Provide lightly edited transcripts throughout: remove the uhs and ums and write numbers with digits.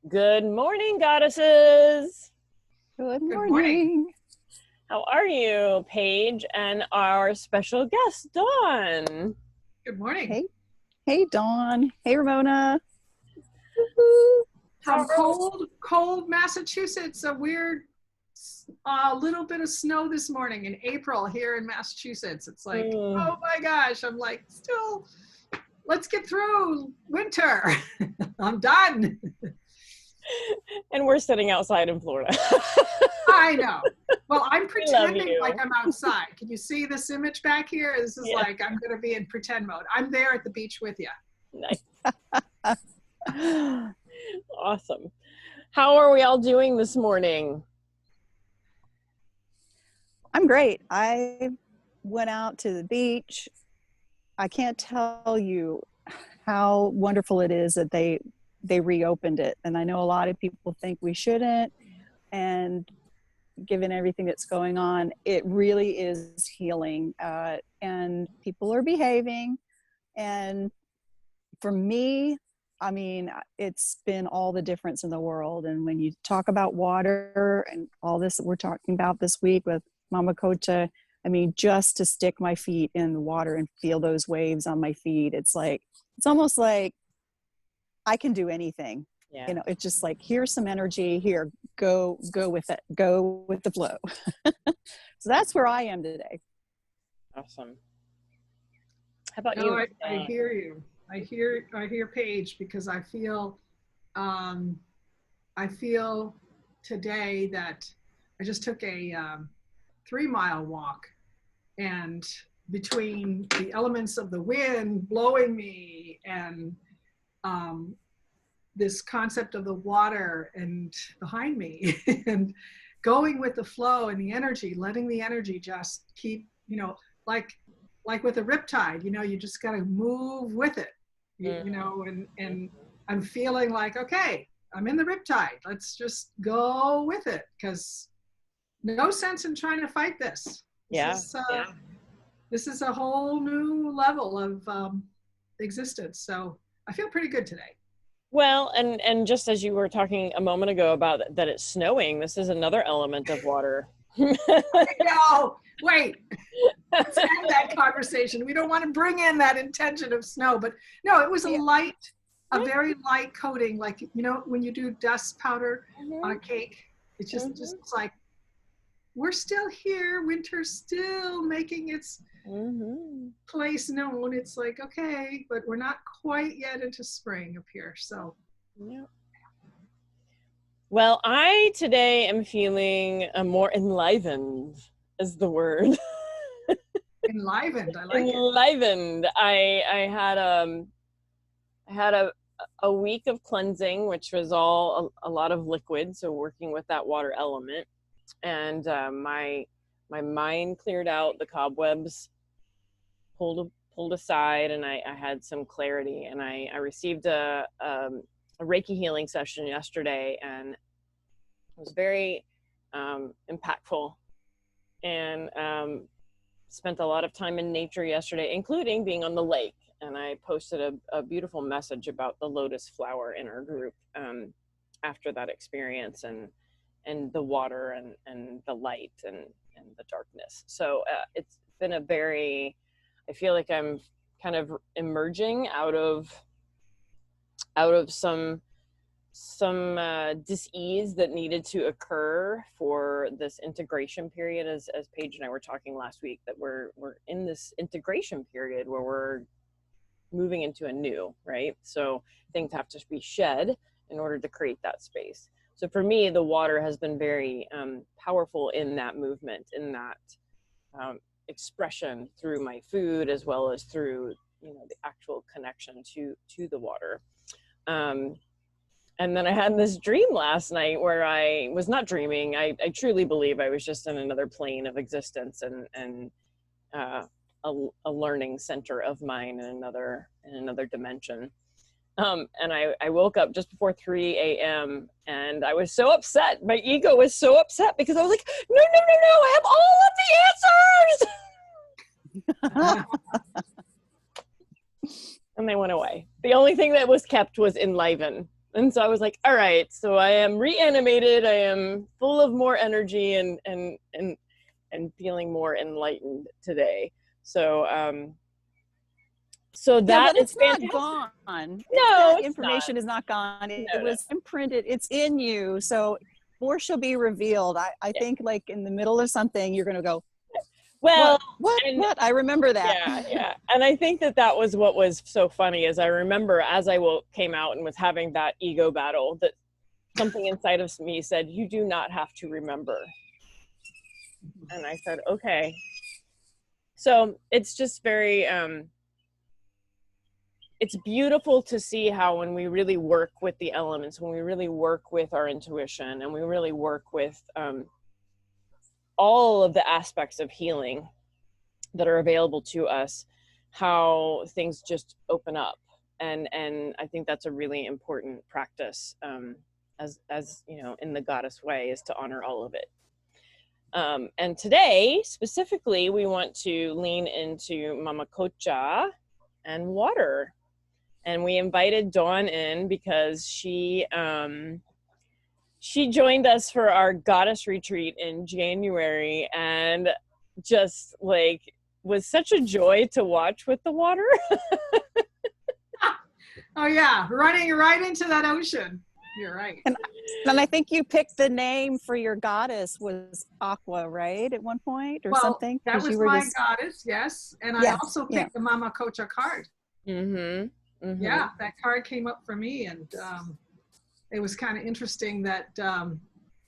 Good morning, goddesses. Good Good morning. morning. How are you, Paige, and our special guest, Dawn? Good morning. Hey, hey, Dawn. Hey, Ramona. From cold Massachusetts, a weird little bit of snow this morning in April here in Massachusetts. It's like, oh my gosh, I'm like, still, let's get through winter. I'm done. And we're sitting outside in Florida. I know. Well, I'm pretending you. like I'm outside. Can you see this image back here? This is like, I'm going to be in pretend mode. I'm there at the beach with you. Nice. Awesome. How are we all doing this morning? I'm great. I went out to the beach. I can't tell you how wonderful it is that they reopened it. And I know a lot of people think we shouldn't. And given everything that's going on, it really is healing. And people are behaving. And for me, I mean, it's been all the difference in the world. And when you talk about water and all this that we're talking about this week with Mama Qocha, I mean, just to stick my feet in the water and feel those waves on my feet, it's almost like I can do anything. Yeah. You know, it's just like, here's some energy, here, go with it, go with the flow. So that's where I am today. Awesome. How about No, you? I hear you. I hear Paige, because I feel today that I just took a 3-mile walk, and between the elements of the wind blowing me and this concept of the water and behind me and going with the flow and the energy, letting the energy just keep, like with a riptide, you just got to move with it, and I'm feeling like, okay, I'm in the riptide. Let's just go with it, because no sense in trying to fight this. This is a whole new level of existence. So I feel pretty good today. Well, and just as you were talking a moment ago about that it's snowing, this is another element of water. No, wait. Let's end that conversation. We don't want to bring in that intention of snow, but no, it was a very light coating, like, when you do dust powder on a cake, it's just like, we're still here. Winter's still making its place known. It's like, okay, but we're not quite yet into spring up here. So, yeah. Well, I today am feeling more enlivened, is the word. Enlivened. I like enlivened. I had a week of cleansing, which was all a lot of liquid, so working with that water element. And my mind cleared out, the cobwebs pulled aside, and I had some clarity. And I received a Reiki healing session yesterday, and it was very impactful, and spent a lot of time in nature yesterday, including being on the lake. And I posted a beautiful message about the lotus flower in our group after that experience, and the water and the light and the darkness. So it's been I feel like I'm kind of emerging out of some dis-ease that needed to occur for this integration period, as Paige and I were talking last week, that we're in this integration period where we're moving into a new, right? So things have to be shed in order to create that space. So for me, the water has been very powerful in that movement, in that expression through my food, as well as through the actual connection to the water. And then I had this dream last night where I was not dreaming. I truly believe I was just in another plane of existence, and a learning center of mine in another dimension. And I woke up just before 3 a.m. and I was so upset. My ego was so upset because I was like, no, I have all of the answers. And they went away. The only thing that was kept was enliven. And so I was like, all right, so I am reanimated. I am full of more energy and feeling more enlightened today. So, so Yeah, that but is it's not fantastic. gone. No, That it's not. information is not gone. It No, no. was imprinted. It's in you. So more shall be revealed. I Yeah. think like in the middle of something, you're going to go, Well, and what? I remember that. yeah, yeah. And I think that that was what was so funny is I remember as I came out and was having that ego battle that something inside of me said, you do not have to remember. And I said, okay. So it's just very, it's beautiful to see how when we really work with the elements, when we really work with our intuition and we really work with all of the aspects of healing that are available to us, how things just open up. And I think that's a really important practice, as you know, in the goddess way, is to honor all of it. And today specifically we want to lean into Mama Qocha and water, and we invited Dawn in because she joined us for our goddess retreat in January, and just like was such a joy to watch with the water. Oh yeah, running right into that ocean. You're right. And I think you picked the name for your goddess was Aqua, right? At one point or Well, something? that Because was you were my just, goddess, yes. And I yeah, also yeah. picked the Mama Qocha card. Mm-hmm. Mm-hmm. Yeah, that card came up for me, and it was kind of interesting that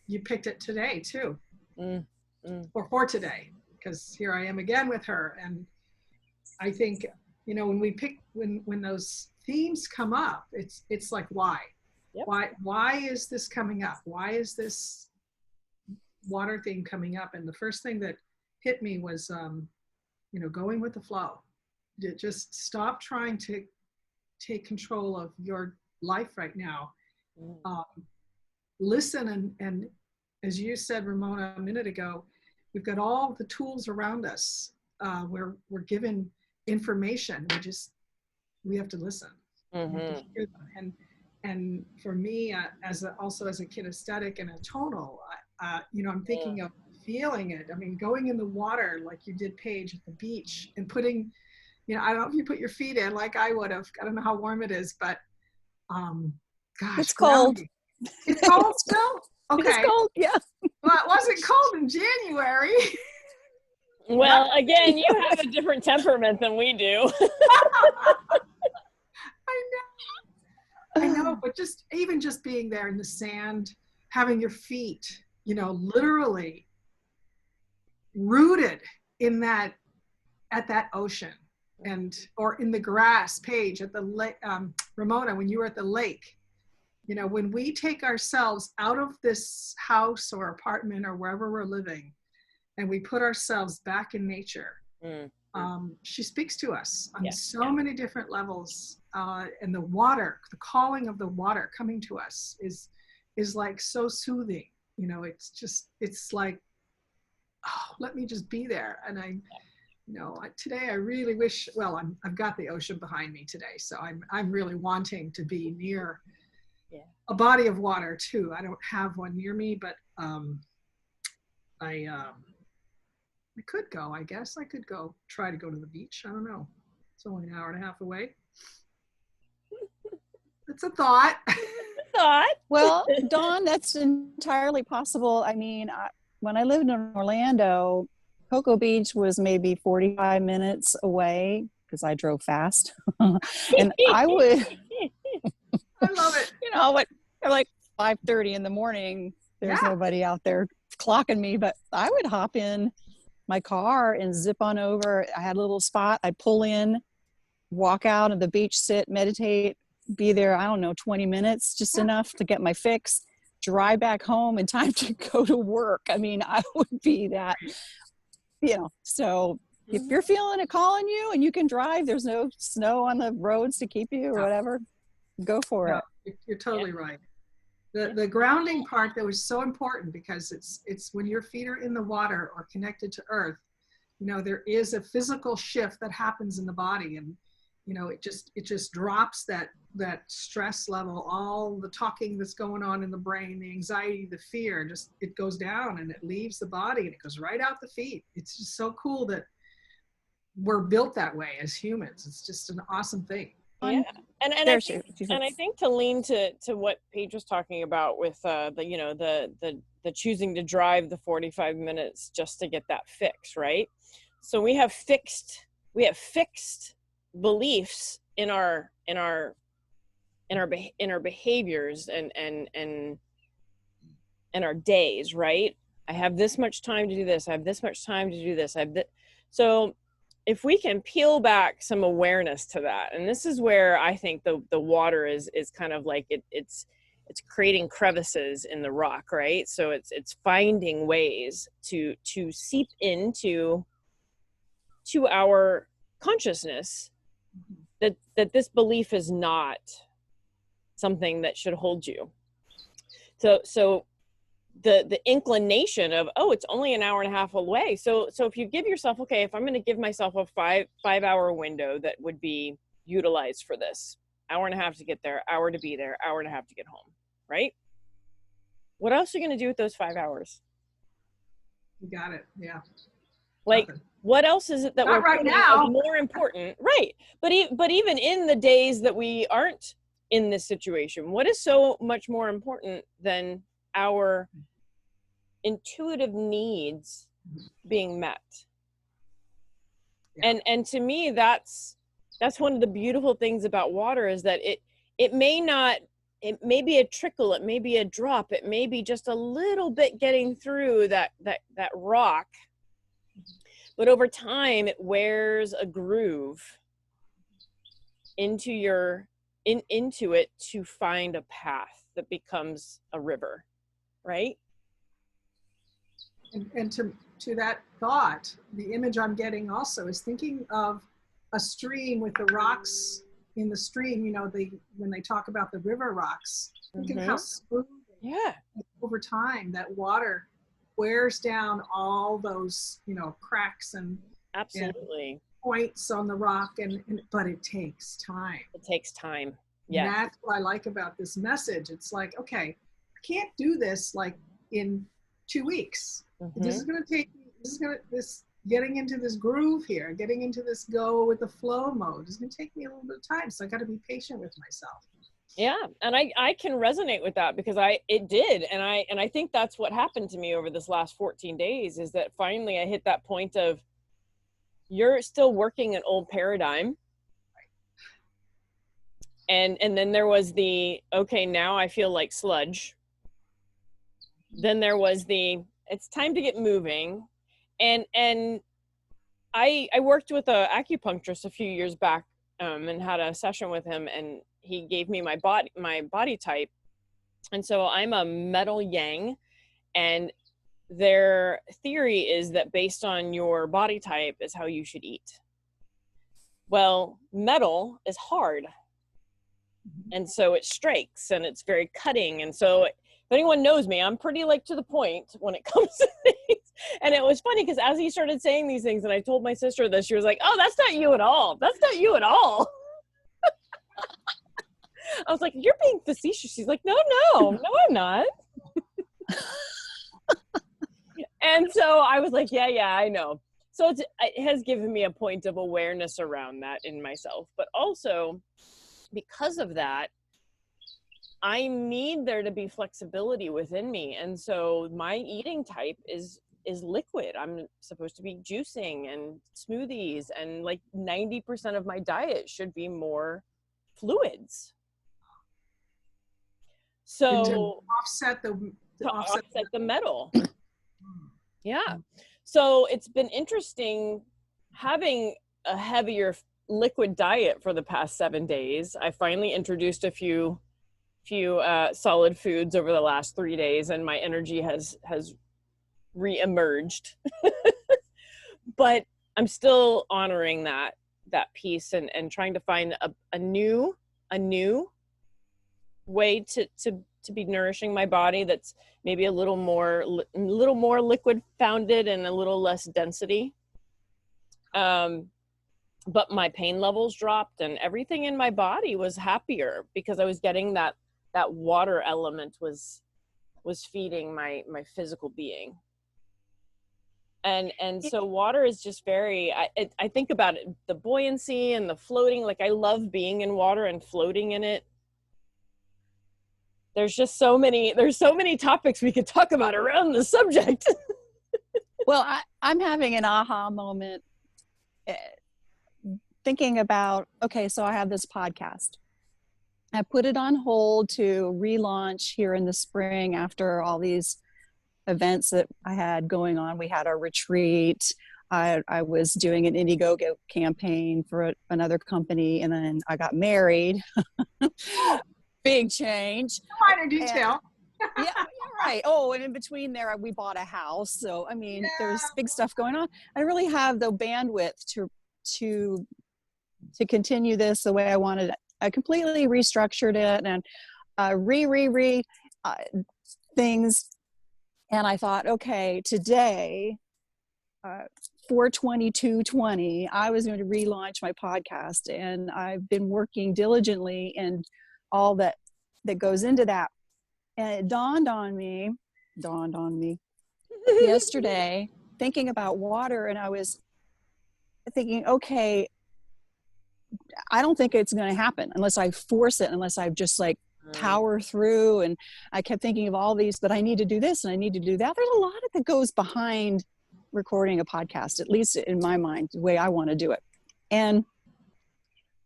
you picked it today too, or for today, because here I am again with her. And I think, you know, when we pick, when those themes come up, it's like, why? Yep. Why is this coming up? Why is this water theme coming up? And the first thing that hit me was, you know, going with the flow. Just stop trying to take control of your life right now. Listen, and as you said, Ramona, a minute ago, we've got all the tools around us. We're given information. We have to listen. Mm-hmm. We have to hear them. And for me, also as a kinesthetic and a tonal, you know, I'm thinking of feeling it. I mean, going in the water like you did, Paige, at the beach, and putting, you know, I don't know if you put your feet in like I would have. I don't know how warm it is, but gosh, It's cold. It's cold still? Okay. It's cold, yeah. Well, it wasn't cold in January. Well, again, you have a different temperament than we do. I know, but even just being there in the sand, having your feet, you know, literally rooted in at that ocean, or in the grass, Paige, at the lake, Ramona, when you were at the lake, you know, when we take ourselves out of this house or apartment or wherever we're living, and we put ourselves back in nature, she speaks to us on so many different levels. And the water, the calling of the water coming to us is like so soothing. You know, it's like, oh, let me just be there. And you know, today I really wish, well, I've got the ocean behind me today, so I'm really wanting to be near a body of water too. I don't have one near me, but I could go, I guess. I could try to go to the beach. I don't know. It's only an hour and a half away. It's a thought. Well, Dawn, that's entirely possible. I mean, when I lived in Orlando, Cocoa Beach was maybe 45 minutes away because I drove fast. And I would, I love it. you know, like 5:30 in the morning, there's nobody out there clocking me, but I would hop in my car and zip on over. I had a little spot. I'd pull in, walk out on the beach, sit, meditate, be there, I don't know, 20 minutes, just enough to get my fix, drive back home in time to go to work. I mean, I would be that, you know, so if you're feeling it calling you and you can drive, there's no snow on the roads to keep you or whatever, go for it. You're totally right. The grounding part that was so important, because it's when your feet are in the water or connected to earth, you know, there is a physical shift that happens in the body. And you know, it just drops that stress level, all the talking that's going on in the brain, the anxiety, the fear, just it goes down and it leaves the body and it goes right out the feet. It's just so cool that we're built that way as humans. It's just an awesome thing. Yeah. And There I think to lean to what Paige was talking about with the choosing to drive the 45 minutes just to get that fix, right? So we have fixed beliefs in our behaviors and our days, right? I have this much time to do this. I have this much time to do this. So if we can peel back some awareness to that, and this is where I think the water is kind of like it's creating crevices in the rock, right? So it's finding ways to seep into our consciousness that this belief is not something that should hold you. So the inclination of, oh, it's only an hour and a half away. So if you give yourself, okay, if I'm going to give myself a 5-hour window that would be utilized for this, hour and a half to get there, hour to be there, hour and a half to get home, right? What else are you going to do with those 5 hours? You got it. Yeah. Like, Nothing. What else is it that Not we're right putting now. as more important? Right. But even in the days that we aren't in this situation, what is so much more important than our intuitive needs being met? Yeah. And to me, that's one of the beautiful things about water, is that it may be a trickle, it may be a drop, it may be just a little bit getting through that rock, but over time it wears a groove into it to find a path that becomes a river, right? And to that thought, the image I'm getting also is thinking of a stream with the rocks in the stream, you know, when they talk about the river rocks, thinking how smooth, yeah, over time that water wears down all those, you know, cracks and absolutely, and points on the rock, but it takes time. It takes time. Yeah. And that's what I like about this message. It's like, okay, I can't do this like in 2 weeks. This is going to take me, getting into this groove here, getting into this go with the flow mode is going to take me a little bit of time. So I got to be patient with myself. Yeah. And I can resonate with that, because it did. And I think that's what happened to me over this last 14 days, is that finally I hit that point of, you're still working an old paradigm. And then there was the, okay, now I feel like sludge. Then there was the, it's time to get moving. And I worked with an acupuncturist a few years back, and had a session with him, and he gave me my body type. And so I'm a metal yang, and their theory is that based on your body type is how you should eat. Well, metal is hard. And so it strikes and it's very cutting. And so if anyone knows me, I'm pretty like to the point when it comes to things. And it was funny because as he started saying these things and I told my sister this, she was like, oh, that's not you at all. That's not you at all. I was like, you're being facetious. She's like, no, I'm not. And so I was like, yeah, I know. So it has given me a point of awareness around that in myself. But also, because of that, I need there to be flexibility within me. And so my eating type is liquid. I'm supposed to be juicing and smoothies, and like 90% of my diet should be more fluids. So to offset the metal. Yeah. So it's been interesting having a heavier liquid diet for the past 7 days. I finally introduced a few solid foods over the last 3 days, and my energy has re-emerged. But I'm still honoring that piece and trying to find a new way to be nourishing my body that's maybe a little more liquid founded and a little less density. but my pain levels dropped and everything in my body was happier because I was getting that water element was feeding my physical being. And so water is just very, I think about it, the buoyancy and the floating. Like I love being in water and floating in it. There's so many topics we could talk about around the subject. Well, I'm having an aha moment thinking about, okay, so I have this podcast. I put it on hold to relaunch here in the spring after all these events that I had going on. We had our retreat. I was doing an Indiegogo campaign for another company, and then I got married. Big change. Minor detail. Yeah, you're right. Oh, and in between there, we bought a house. So, I mean, there's big stuff going on. I really have the bandwidth to continue this the way I wanted it. I completely restructured it and things. And I thought, okay, today, 4/22/20, I was going to relaunch my podcast, and I've been working diligently and all that goes into that. And it dawned on me yesterday, thinking about water, and I was thinking, okay, I don't think it's going to happen unless I force it, unless I just like power through. And I kept thinking of all these, but I need to do this and I need to do that. There's a lot of that goes behind recording a podcast, at least in my mind, the way I want to do it. And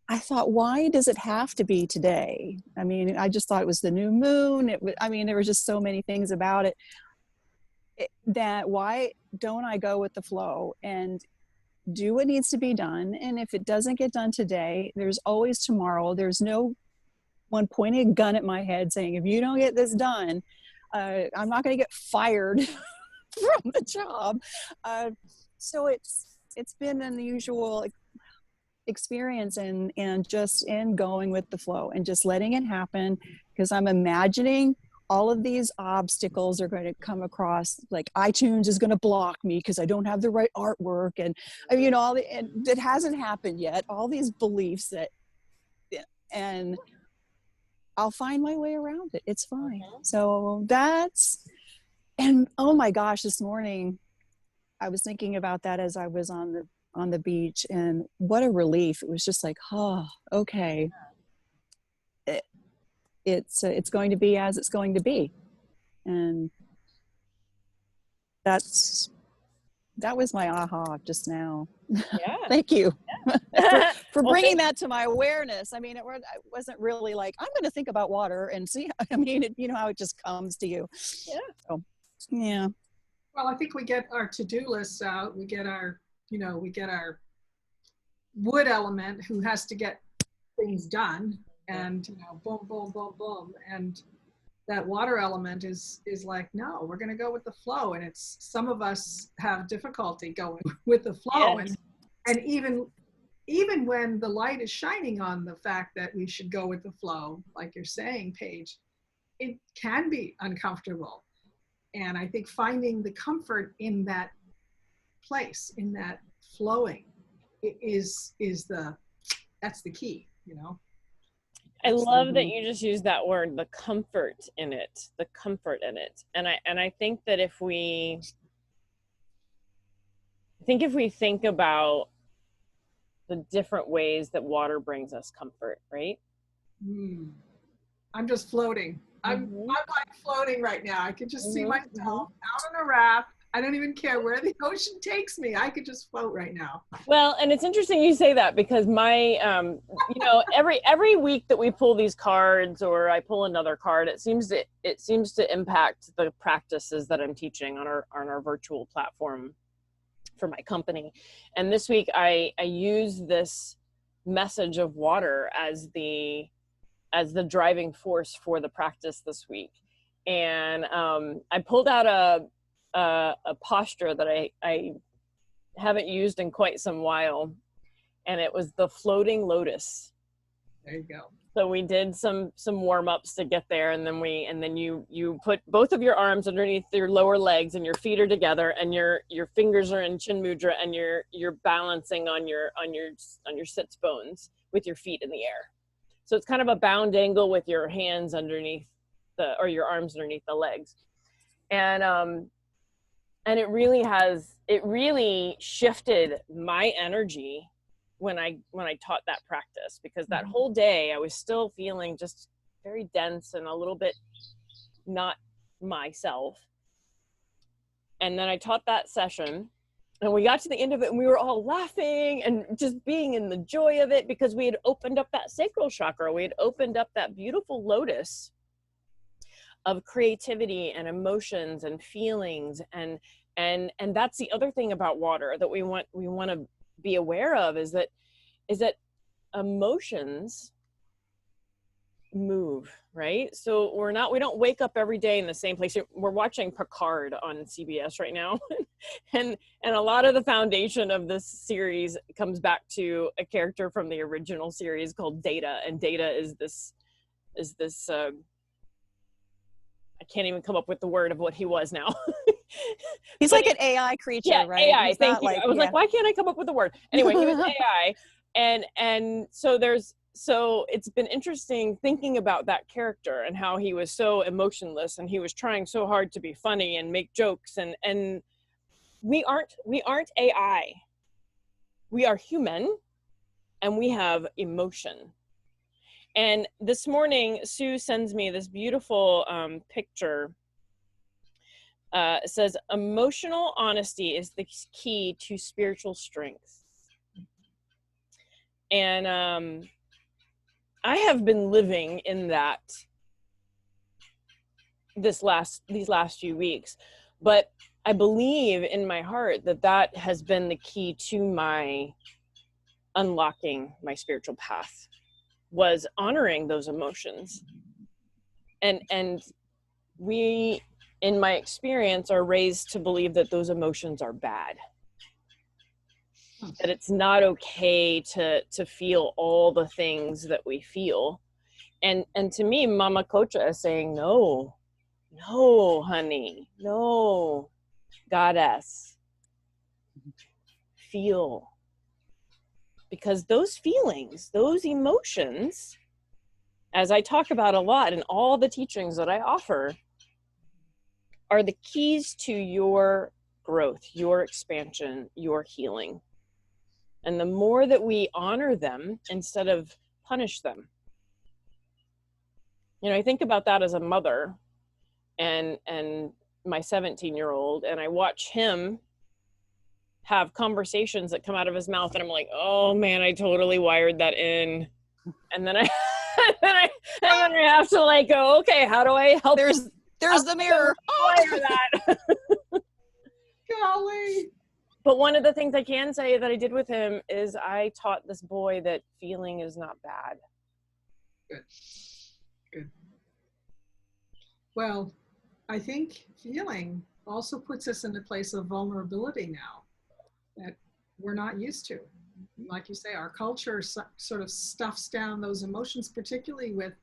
I thought, why does it have to be today? I mean, I just thought it was the new moon. There were just so many things about it that why don't I go with the flow and do what needs to be done? And if it doesn't get done today, there's always tomorrow. There's no one pointing a gun at my head saying, if you don't get this done, I'm not going to get fired from the job. So it's been an unusual experience and just in going with the flow and just letting it happen, because I'm imagining all of these obstacles are going to come across, like iTunes is going to block me because I don't have the right artwork, and and it hasn't happened yet, all these beliefs and I'll find my way around it. It's fine. So and oh my gosh, this morning I was thinking about that as I was on the beach, and what a relief. It was just like, oh, okay. It's going to be as it's going to be. And that was my aha just now. Yeah. Thank you for bringing that to my awareness. I mean, it wasn't really like, I'm going to think about water and see. I mean, how it just comes to you. Yeah. So, yeah. Well, I think we get our to-do lists out. We get our wood element who has to get things done, and boom, boom, boom, boom. And that water element is like, no, we're going to go with the flow. And it's, some of us have difficulty going with the flow. Yes. And even when the light is shining on the fact that we should go with the flow, like you're saying, Paige, it can be uncomfortable. And I think finding the comfort in that place, in that flowing, that's the key, I love that you just used that word, the comfort in it. And I think that if we think about the different ways that water brings us comfort, right? I'm just floating. I'm like floating right now. I can just see myself out on a raft. I don't even care where the ocean takes me. I could just float right now. Well, and it's interesting you say that, because my, every week that we pull these cards, or I pull another card, it seems to impact the practices that I'm teaching on our virtual platform for my company. And this week I use this message of water as the driving force for the practice this week. And I pulled out a posture that I haven't used in quite some while, and it was the floating lotus. There you go. So we did some warm-ups to get there, and then you put both of your arms underneath your lower legs, and your feet are together, and your fingers are in chin mudra, and you're balancing on your sits bones with your feet in the air. So it's kind of a bound angle with your hands underneath or your arms underneath the legs. And it really shifted my energy when I taught that practice, because that whole day I was still feeling just very dense and a little bit not myself. And then I taught that session, and we got to the end of it, and we were all laughing and just being in the joy of it, because we had opened up that sacral chakra. We had opened up that beautiful lotus of creativity and emotions and feelings. And that's the other thing about water that we want to be aware of, is that emotions move, right? So we don't wake up every day in the same place. We're watching Picard on CBS right now. and a lot of the foundation of this series comes back to a character from the original series called Data. And Data is this I can't even come up with the word of what he was now. He's like an AI creature, yeah, right? AI. He's Thank you. I was like, why can't I come up with the word? Anyway, he was AI, and so it's been interesting thinking about that character and how he was so emotionless, and he was trying so hard to be funny and make jokes, and we aren't AI. We are human, and we have emotion. And this morning, Sue sends me this beautiful picture. It says, emotional honesty is the key to spiritual strength. And I have been living in that these last few weeks, but I believe in my heart that has been the key to my unlocking my spiritual path, was honoring those emotions. And we, in my experience, are raised to believe that those emotions are bad, that it's not okay to feel all the things that we feel. And to me, Mama Qocha is saying, no, honey, no, goddess, feel. Because those feelings, those emotions, as I talk about a lot in all the teachings that I offer, are the keys to your growth, your expansion, your healing. And the more that we honor them instead of punish them. You know, I think about that as a mother and my 17-year-old, and I watch him have conversations that come out of his mouth, and I'm like, oh man, I totally wired that in. And then I have to like go, okay, how do I help? There's the mirror. Wire that. Golly. But one of the things I can say that I did with him is I taught this boy that feeling is not bad. Good. Well, I think feeling also puts us in a place of vulnerability now that we're not used to. Like you say, our culture sort of stuffs down those emotions, particularly with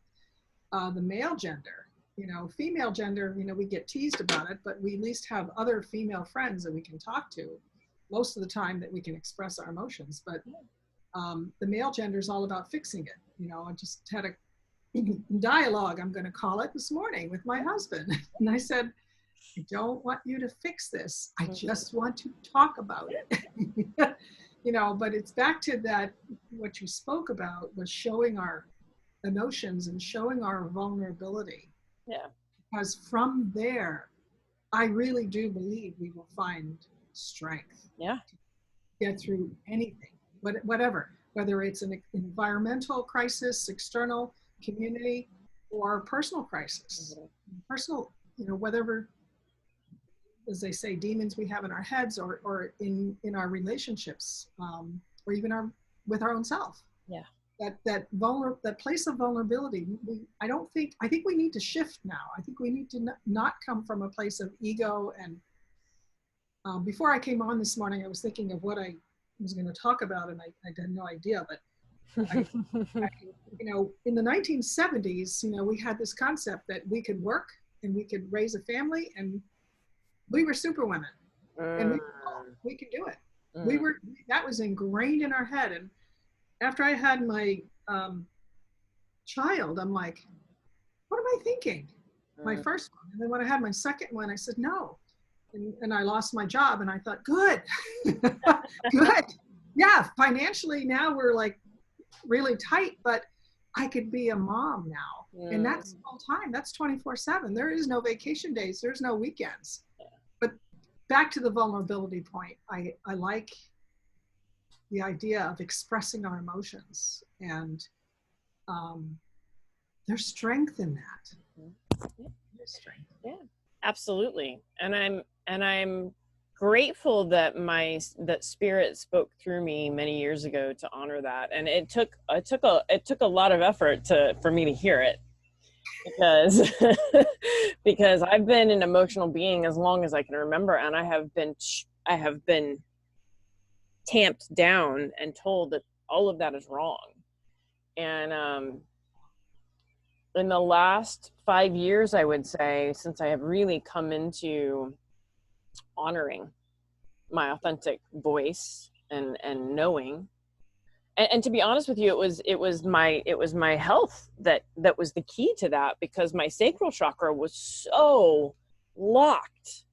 the male gender. You know, female gender, you know, we get teased about it, but we at least have other female friends that we can talk to most of the time, that we can express our emotions. But the male gender is all about fixing it. You know, I just had a dialogue, I'm going to call it, this morning with my husband. And I said, I don't want you to fix this. I just want to talk about it. You know, but it's back to that, what you spoke about was showing our emotions and showing our vulnerability. Yeah. Because from there, I really do believe we will find strength. Yeah. To get through anything, whatever, whether it's an environmental crisis, external, community, or personal crisis. Personal, you know, whatever, as they say, demons we have in our heads, or in our relationships, or even with our own self. Yeah. That place of vulnerability, I think we need to shift now. I think we need to not come from a place of ego. And before I came on this morning, I was thinking of what I was going to talk about, and I had no idea, but I, in the 1970s, we had this concept that we could work and we could raise a family, and we were super women, and we could do it. That was ingrained in our head. And after I had my child, I'm like, what am I thinking? My first one. And then when I had my second one, I said, no. And I lost my job, and I thought, good, good. Yeah, financially now we're like really tight, but I could be a mom now. And that's full time. That's 24/7. There is no vacation days. There's no weekends. But back to the vulnerability point, I like the idea of expressing our emotions, and there's strength in that. There's strength. Yeah, absolutely. And I'm grateful that that spirit spoke through me many years ago to honor that. And it took a lot of effort for me to hear it, because because I've been an emotional being as long as I can remember, and I have been tamped down and told that all of that is wrong. And in the last 5 years, I would say, since I have really come into honoring my authentic voice and knowing, and to be honest with you, it was my health that was the key to that, because my sacral chakra was so locked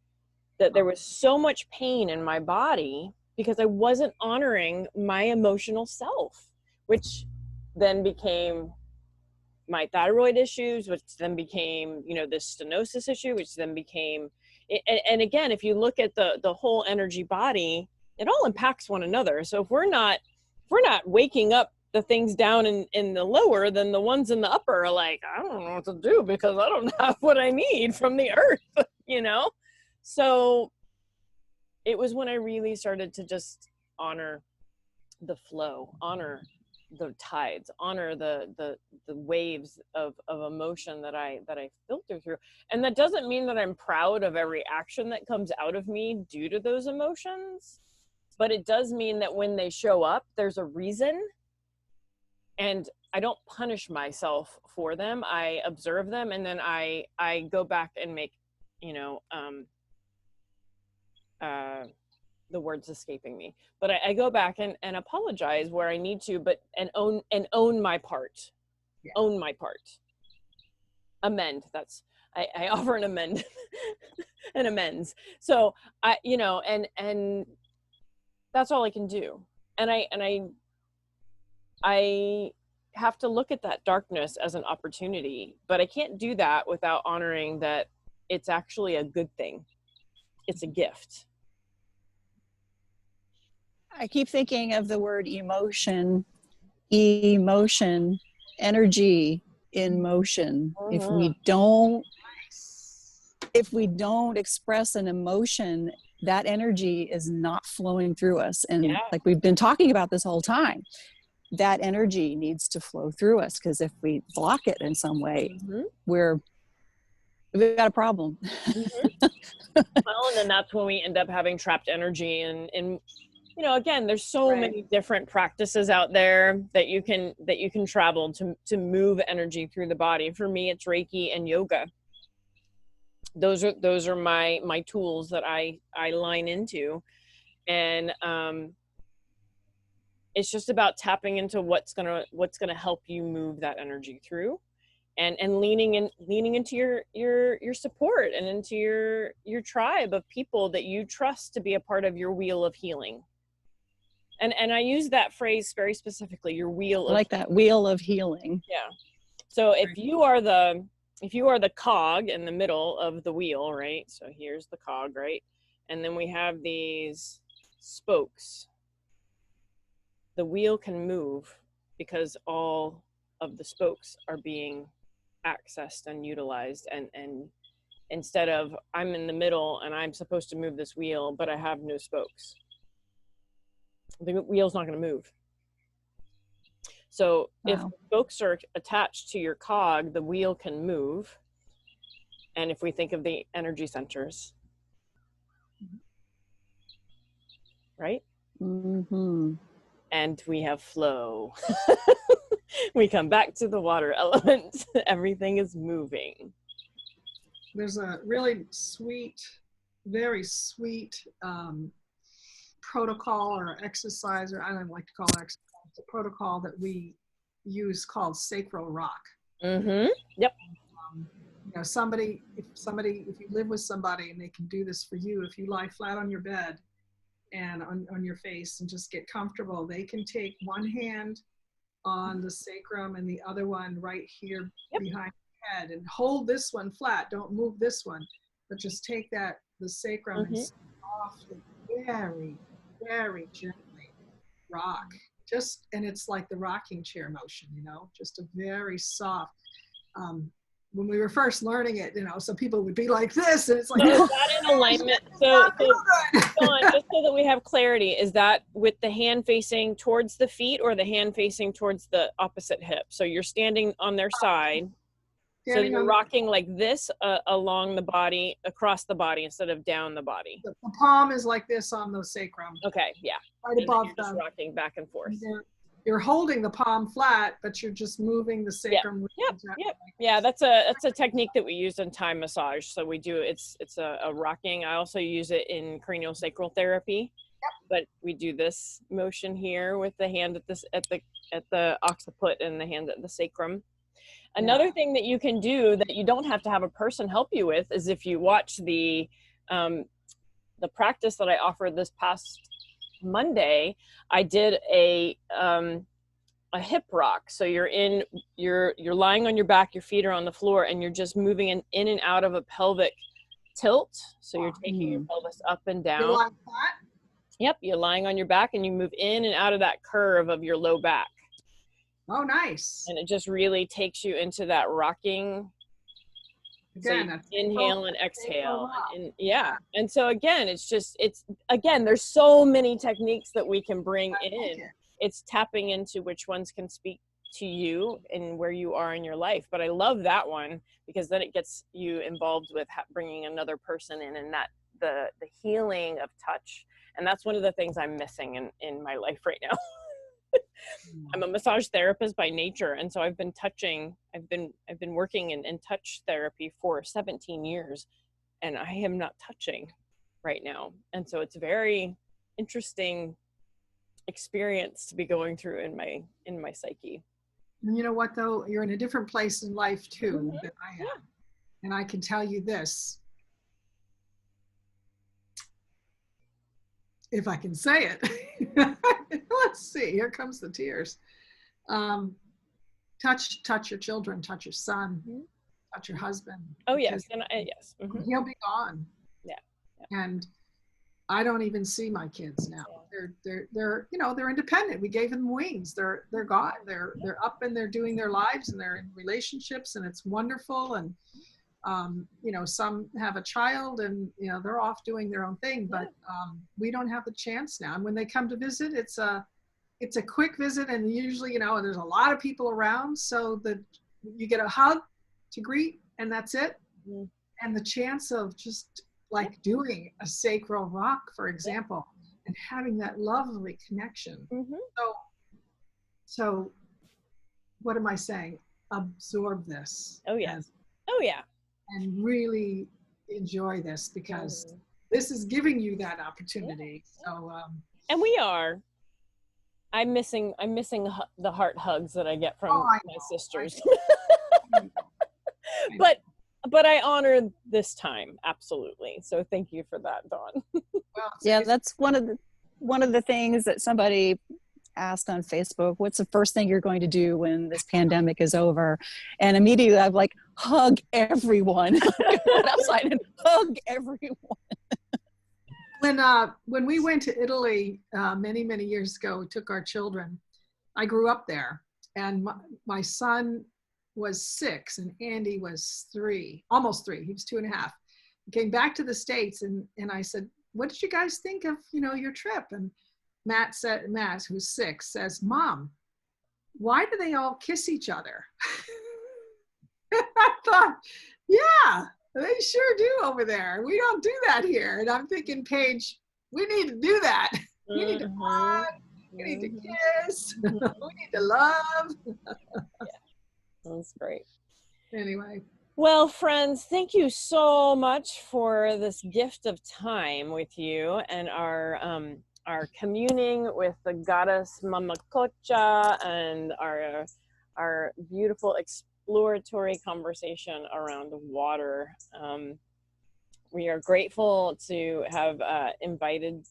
that there was so much pain in my body because I wasn't honoring my emotional self, which then became my thyroid issues, which then became, this stenosis issue, which then became, and again, if you look at the whole energy body, it all impacts one another. So if we're not waking up the things down in the lower, then the ones in the upper are like, I don't know what to do because I don't have what I need from the earth, So it was when I really started to just honor the flow, honor the tides, honor the waves of emotion that I filter through. And that doesn't mean that I'm proud of every action that comes out of me due to those emotions, but it does mean that when they show up, there's a reason, and I don't punish myself for them. I observe them, and then I go back and make, the words escaping me, but I go back and apologize where I need to, but and own my part. Yeah. Own my part. Amend. That's I offer an amend an amends. So and that's all I can do. And I have to look at that darkness as an opportunity, but I can't do that without honoring that it's actually a good thing. It's a gift. I keep thinking of the word emotion, energy in motion. If we don't express an emotion, that energy is not flowing through us. And like we've been talking about this whole time, that energy needs to flow through us, because if we block it in some way, we've got a problem. Well, and then that's when we end up having trapped energy, and again, there's so many different practices out there that you can travel to move energy through the body. For me, it's Reiki and yoga. Those are my tools that I line into, and it's just about tapping into what's gonna help you move that energy through, and leaning into your support and into your tribe of people that you trust to be a part of your wheel of healing. And I use that phrase very specifically, your wheel of that wheel of healing. Yeah. So if you are the cog in the middle of the wheel, right? So here's the cog, right? And then we have these spokes. The wheel can move because all of the spokes are being accessed and utilized, and instead of I'm in the middle and I'm supposed to move this wheel, but I have no spokes, the wheel's not going to move. So if spokes are attached to your cog, the wheel can move. And if we think of the energy centers, right? Mm-hmm. and we have flow. We come back to the water element. Everything is moving. There's a really sweet, very sweet protocol or exercise, or I don't like to call it exercise, a protocol that we use called sacral rock. Mm-hmm. Yep. You know, if you live with somebody and they can do this for you, if you lie flat on your bed and on your face and just get comfortable, they can take one hand on the sacrum and the other one right here behind your head and hold this one flat. Don't move this one, but just take the sacrum and softly, very, very gently rock. And it's like the rocking chair motion, you know, just a very soft. When we were first learning it, you know, some people would be like this, and it's like, so is that in alignment? So Dawn, just so that we have clarity, is that with the hand facing towards the feet or the hand facing towards the opposite hip? So you're standing on their side, so you're rocking like this along the body, across the body instead of down the body. The palm is like this on the sacrum. Okay, yeah. Right above you're just rocking back and forth. You're holding the palm flat, but you're just moving the sacrum. Yep. Yeah, that's a technique that we use in Thai massage. So we do it's a rocking. I also use it in craniosacral therapy. Yep. But we do this motion here with the hand at the occiput and the hand at the sacrum. Another thing that you can do that you don't have to have a person help you with is if you watch the practice that I offered this past Monday, I did a hip rock. So you're lying on your back, your feet are on the floor, and you're just moving in and out of a pelvic tilt. So you're taking your pelvis up and down. You're lying flat? Yep, you're lying on your back and you move in and out of that curve of your low back. Oh, nice. And it just really takes you into that rocking. Again, so inhale and exhale. And so again, there's so many techniques that we can bring in. It's tapping into which ones can speak to you and where you are in your life. But I love that one because then it gets you involved with bringing another person in, and that the healing of touch. And that's one of the things I'm missing in my life right now. I'm a massage therapist by nature, and so I've been working in touch therapy for 17 years, and I am not touching right now. And so it's a very interesting experience to be going through in my psyche. And you know what, though, you're in a different place in life too than I am. And I can tell you this, if I can say it. Let's see, here comes the tears. Touch your children, touch your son, touch your husband. Oh yes, and yes. He'll be gone. Yeah. And I don't even see my kids now. They're independent. We gave them wings. They're gone. They're up and they're doing their lives and they're in relationships, and it's wonderful. And some have a child and they're off doing their own thing, but we don't have the chance now. And when they come to visit, it's a quick visit, and usually there's a lot of people around, so that you get a hug to greet and that's it. And the chance of just like doing a sacral rock, for example, and having that lovely connection. So what am I saying? Absorb this. Oh yeah. And really enjoy this, because this is giving you that opportunity. So and we are. I'm missing the heart hugs that I get from my sisters. But I honor this time, absolutely. So thank you for that, Dawn. Yeah, that's one of the things that somebody asked on Facebook. What's the first thing you're going to do when this pandemic is over? And immediately I'm like, hug everyone. Go outside and hug everyone. When we went to Italy many years ago, we took our children. I grew up there, and my son was 6 and Andy was 3, almost 3. He was 2.5. We came back to the States, and I said, what did you guys think of your trip? And Matt, who's 6, says, Mom, why do they all kiss each other? I thought, yeah, they sure do over there. We don't do that here. And I'm thinking, Paige, we need to do that. We need to hug We need to Mhm. kiss. We need to love. That's great. Anyway. Well, friends, thank you so much for this gift of time with you and our communing with the Goddess Mama Qocha and our beautiful exploratory conversation around water. We are grateful to have invited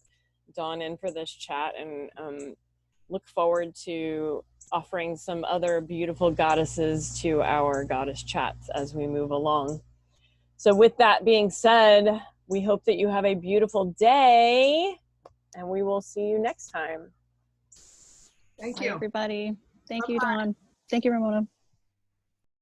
Dawn in for this chat, and look forward to offering some other beautiful goddesses to our goddess chats as we move along. So with that being said, we hope that you have a beautiful day, and we will see you next time. Thank Bye, you. everybody. Thank you, Bye-bye. Dawn. Thank you, Ramona.